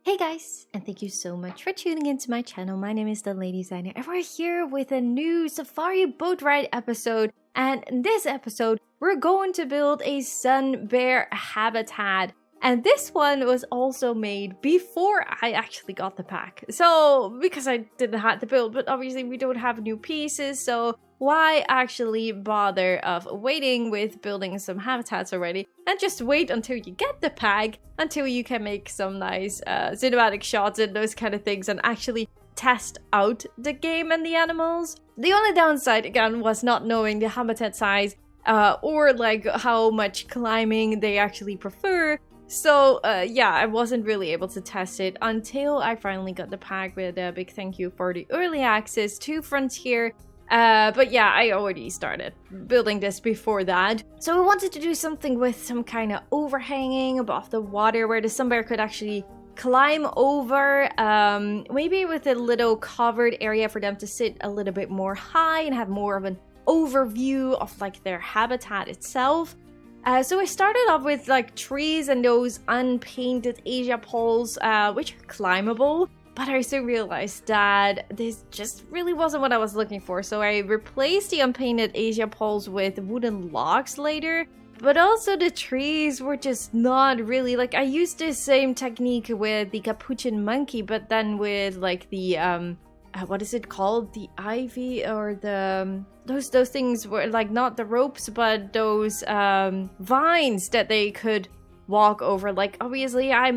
Hey guys, and thank you so much for tuning into my channel. My name is DeLady, and we're here with a new safari boat ride episode. And in this episode, we're going to build a sun bear habitat. And this one was also made before I actually got the pack. So, because I didn't have to build, but obviously we don't have new pieces, so why actually bother of waiting with building some habitats already? And just wait until you get the pack, until you can make some nice cinematic shots and those kind of things and actually test out the game and the animals. The only downside, again, was not knowing the habitat size or like how much climbing they actually prefer. So, yeah, I wasn't really able to test it until I finally got the pack with a big thank you for the early access to Frontier. But yeah, I already started building this before that. So we wanted to do something with some kind of overhanging above the water where the sun bear could actually climb over. Maybe with a little covered area for them to sit a little bit more high and have more of an overview of like their habitat itself. So I started off with like trees and those unpainted Asia poles, which are climbable. But I soon realized that this just really wasn't what I was looking for. So I replaced the unpainted Asia poles with wooden logs later. But also the trees were just not really, like I used the same technique with the capuchin monkey, but then with like the, what is it called? The ivy or the, those things were like not the ropes, but those vines that they could walk over. Like obviously I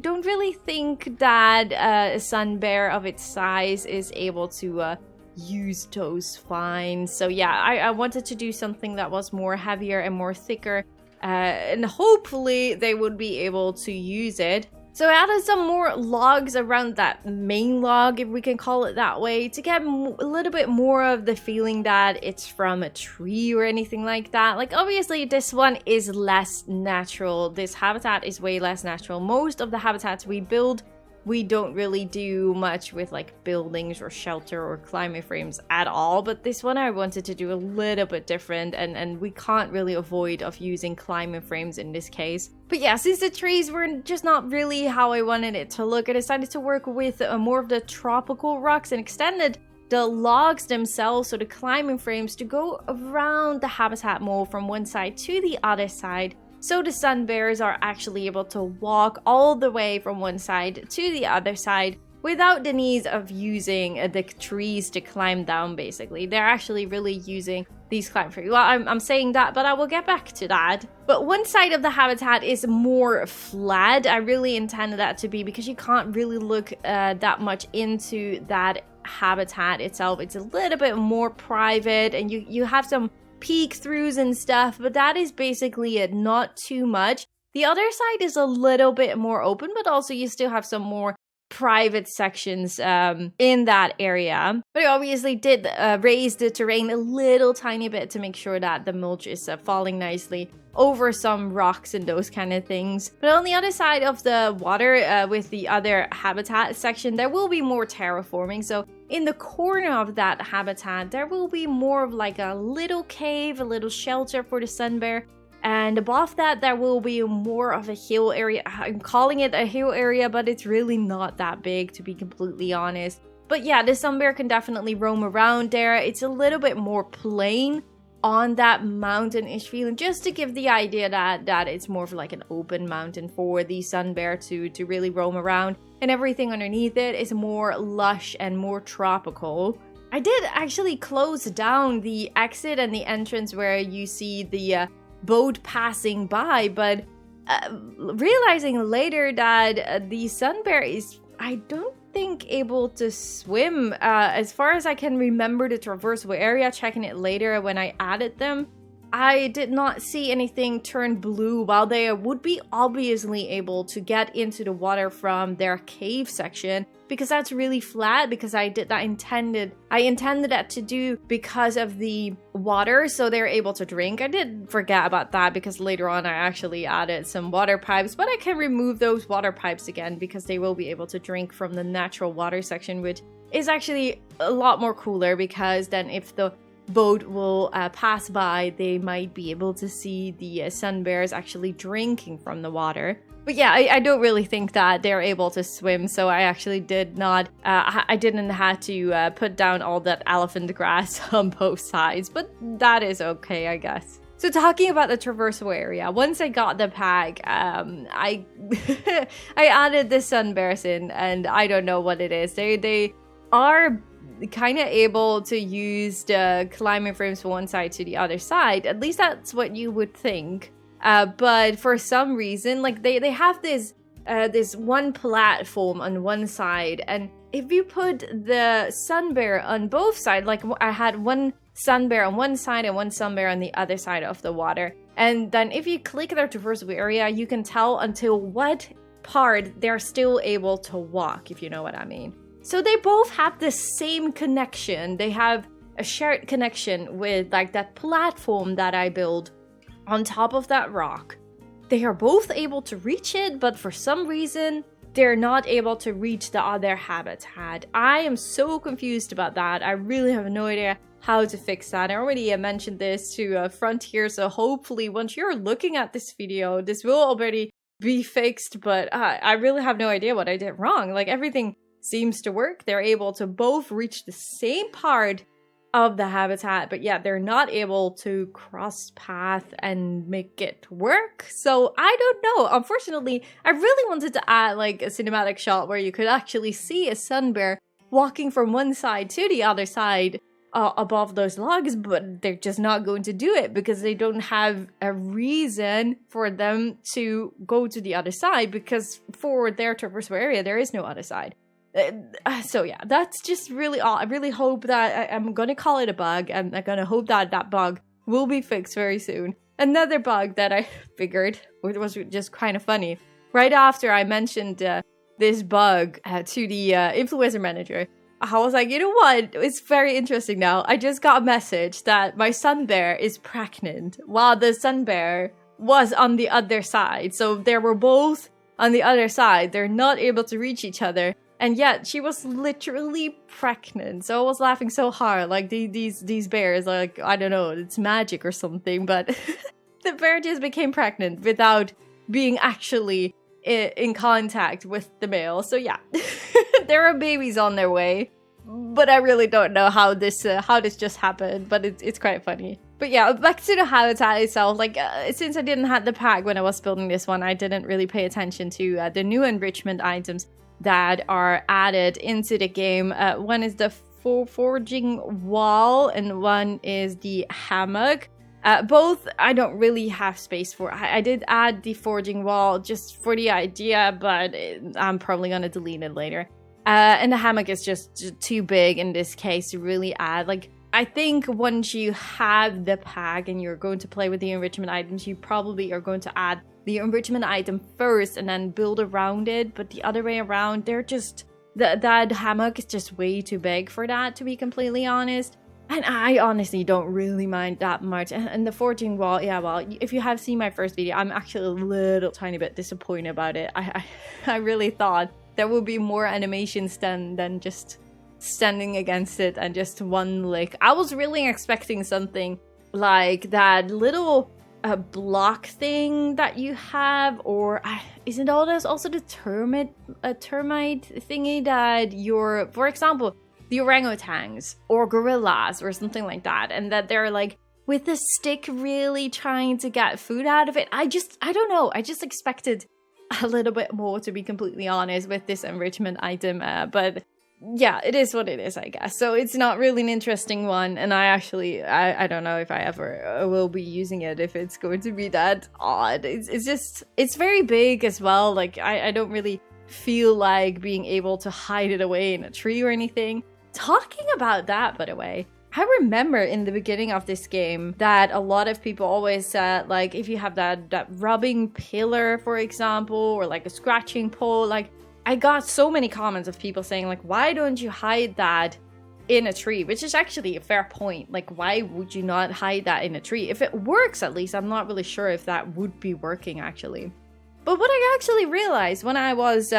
don't really think that a sun bear of its size is able to use those vines. So yeah, I wanted to do something that was more heavier and more thicker, and hopefully they would be able to use it. So I added some more logs around that main log, if we can call it that way, to get a little bit more of the feeling that it's from a tree or anything like that. Like obviously this one is less natural. This habitat is way less natural. Most of the habitats we build, we don't really do much with like buildings or shelter or climbing frames at all. But this one I wanted to do a little bit different, and we can't really avoid of using climbing frames in this case. But yeah, since the trees were just not really how I wanted it to look, I decided to work with more of the tropical rocks and extended the logs themselves, so the climbing frames, to go around the habitat more from one side to the other side. So the sun bears are actually able to walk all the way from one side to the other side without the need of using the trees to climb down, basically. They're actually really using these climb frames. Well, I'm saying that, but I will get back to that. But one side of the habitat is more flat. I really intended that to be because you can't really look that much into that habitat itself. It's a little bit more private, and you have some peek throughs and stuff, but that is basically it, not too much. The other side is a little bit more open, but also you still have some more private sections in that area. But I obviously did raise the terrain a little tiny bit to make sure that the mulch is falling nicely over some rocks and those kind of things. But on the other side of the water, with the other habitat section, there will be more terraforming. So in the corner of that habitat, there will be more of like a little cave, a little shelter for the sun bear. And above that, there will be more of a hill area. I'm calling it a hill area, but it's really not that big, to be completely honest. But yeah, the sun bear can definitely roam around there. It's a little bit more plain on that mountain-ish feeling, just to give the idea that it's more of like an open mountain for the sun bear to really roam around. And everything underneath it is more lush and more tropical. I did actually close down the exit and the entrance where you see the boat passing by, but realizing later that the sun bear is, I don't think, able to swim. As far as I can remember the traversal area, checking it later when I added them, I did not see anything turn blue, while they would be obviously able to get into the water from their cave section, because that's really flat, because I intended that to do because of the water, so they're able to drink. I did forget about that because later on I actually added some water pipes, but I can remove those water pipes again because they will be able to drink from the natural water section, which is actually a lot more cooler, because then if the boat will pass by, they might be able to see the sun bears actually drinking from the water. But yeah, I don't really think that they're able to swim, so I actually did not, I didn't have to put down all that elephant grass on both sides, but that is okay, I guess. So talking about the traversal area, once I got the pack, I I added the sun bears in, and I don't know what it is. They are kind of able to use the climbing frames from one side to the other side. At least that's what you would think. But for some reason, like they have this one platform on one side, and if you put the sun bear on both sides, like I had one sun bear on one side and one sun bear on the other side of the water, and then if you click their traversal area, you can tell until what part they're still able to walk, if you know what I mean. So they both have the same connection. They have a shared connection with like that platform that I built on top of that rock. They are both able to reach it, but for some reason, they're not able to reach the other habitat. I am so confused about that. I really have no idea how to fix that. I already mentioned this to Frontier, so hopefully once you're looking at this video, this will already be fixed, but I really have no idea what I did wrong. Like, everything seems to work. They're able to both reach the same part of the habitat, but yeah, they're not able to cross path and make it work. So I don't know. Unfortunately, I really wanted to add like a cinematic shot where you could actually see a sun bear walking from one side to the other side above those logs, but they're just not going to do it because they don't have a reason for them to go to the other side, because for their traversal area there is no other side. So yeah, that's just really odd. I really hope that I'm gonna call it a bug, and I'm gonna hope that that bug will be fixed very soon. Another bug that I figured was just kind of funny. Right after I mentioned this bug to the influencer manager, I was like, you know what? It's very interesting now. I just got a message that my sun bear is pregnant while the sun bear was on the other side. So they were both on the other side. They're not able to reach each other. And yet she was literally pregnant. So I was laughing so hard. Like these bears, like, I don't know, it's magic or something. But the bear just became pregnant without being actually in contact with the male. So yeah, there are babies on their way. But I really don't know how this just happened. But it's quite funny. But yeah, back to the habitat itself. Like, since I didn't have the pack when I was building this one, I didn't really pay attention to the new enrichment items that are added into the game. One is the forging wall and one is the hammock. Both I don't really have space for. I did add the forging wall just for the idea, but I'm probably gonna delete it later. And the hammock is just too big in this case to really add. Like, I think once you have the pack and you're going to play with the enrichment items, you probably are going to add the enrichment item first and then build around it. But the other way around, they're just that hammock is just way too big for that, to be completely honest. And I honestly don't really mind that much. And the forging wall, yeah, well, if you have seen my first video, I'm actually a little tiny bit disappointed about it. I really thought there would be more animations than just standing against it and just one lick. I was really expecting something like that little block thing that you have, or isn't all this also the termite thingy that you're, for example, the orangutans or gorillas or something like that, and that they're like with a stick really trying to get food out of it. I don't know, I just expected a little bit more, to be completely honest, with this enrichment item, but yeah, it is what it is, I guess. So it's not really an interesting one, and I don't know if I ever will be using it, if it's going to be that odd. It's very big as well. Like, I don't really feel like being able to hide it away in a tree or anything. Talking about that, by the way, I remember in the beginning of this game that a lot of people always said, like, if you have that rubbing pillar, for example, or like a scratching pole, like, I got so many comments of people saying, like, why don't you hide that in a tree? Which is actually a fair point. Like, why would you not hide that in a tree? If it works, at least, I'm not really sure if that would be working, actually. But what I actually realized when I was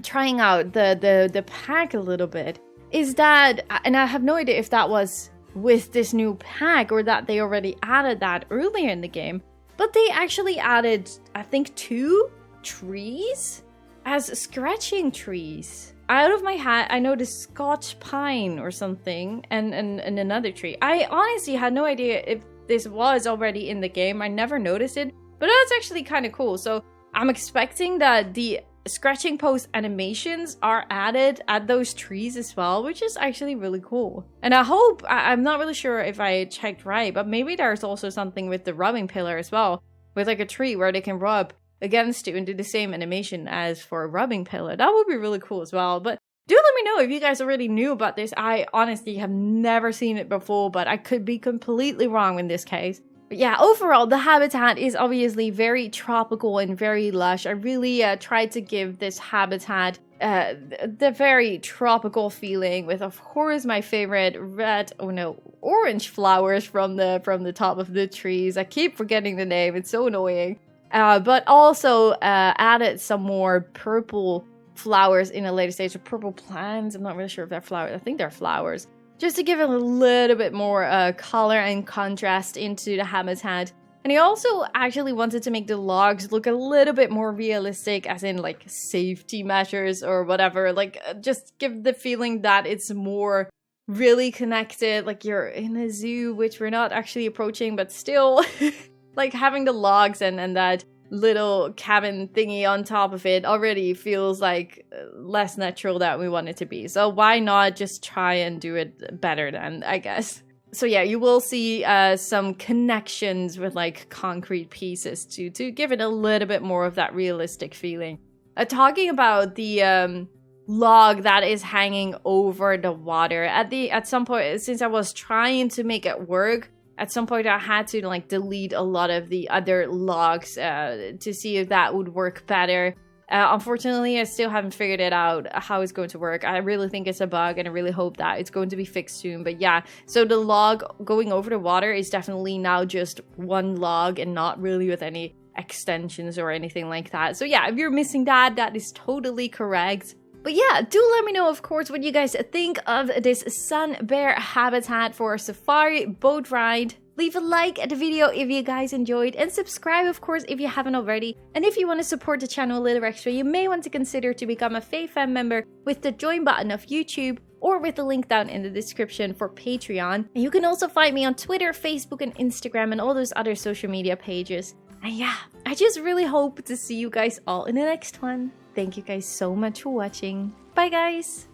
trying out the pack a little bit is that, and I have no idea if that was with this new pack or that they already added that earlier in the game, but they actually added, I think, 2 trees as scratching trees. Out of my hat, I noticed Scotch pine or something and another tree. I honestly had no idea if this was already in the game. I never noticed it, but that's actually kind of cool. So I'm expecting that the scratching post animations are added at those trees as well, which is actually really cool. And I hope, I'm not really sure if I checked right, but maybe there's also something with the rubbing pillar as well, with like a tree where they can rub against you and do the same animation as for a rubbing pillar. That would be really cool as well. But do let me know if you guys already knew about this. I honestly have never seen it before, but I could be completely wrong in this case. But yeah, overall, the habitat is obviously very tropical and very lush. I really tried to give this habitat the very tropical feeling with, of course, my favorite orange flowers from the top of the trees. I keep forgetting the name. It's so annoying. But also added some more purple flowers in a later stage, or purple plants. I'm not really sure if they're flowers. I think they're flowers. Just to give it a little bit more color and contrast into the habitat. And he also actually wanted to make the logs look a little bit more realistic, as in like safety measures or whatever. Like just give the feeling that it's more really connected, like you're in a zoo, which we're not actually approaching, but still like having the logs and that little cabin thingy on top of it already feels like less natural than we want it to be. So why not just try and do it better then, I guess. So yeah, you will see some connections with like concrete pieces to give it a little bit more of that realistic feeling. Talking about the log that is hanging over the water, at some point, since I was trying to make it work, at some point I had to like delete a lot of the other logs to see if that would work better. Unfortunately, I still haven't figured it out how it's going to work. I really think it's a bug and I really hope that it's going to be fixed soon. But yeah, so the log going over the water is definitely now just one log and not really with any extensions or anything like that. So yeah, if you're missing that, that is totally correct. But yeah, do let me know, of course, what you guys think of this sun bear habitat for a safari boat ride. Leave a like at the video if you guys enjoyed, and subscribe, of course, if you haven't already. And if you want to support the channel a little extra, you may want to consider to become a Fay Fam member with the join button of YouTube, or with the link down in the description for Patreon. And you can also find me on Twitter, Facebook, and Instagram, and all those other social media pages. And yeah, I just really hope to see you guys all in the next one. Thank you guys so much for watching. Bye guys!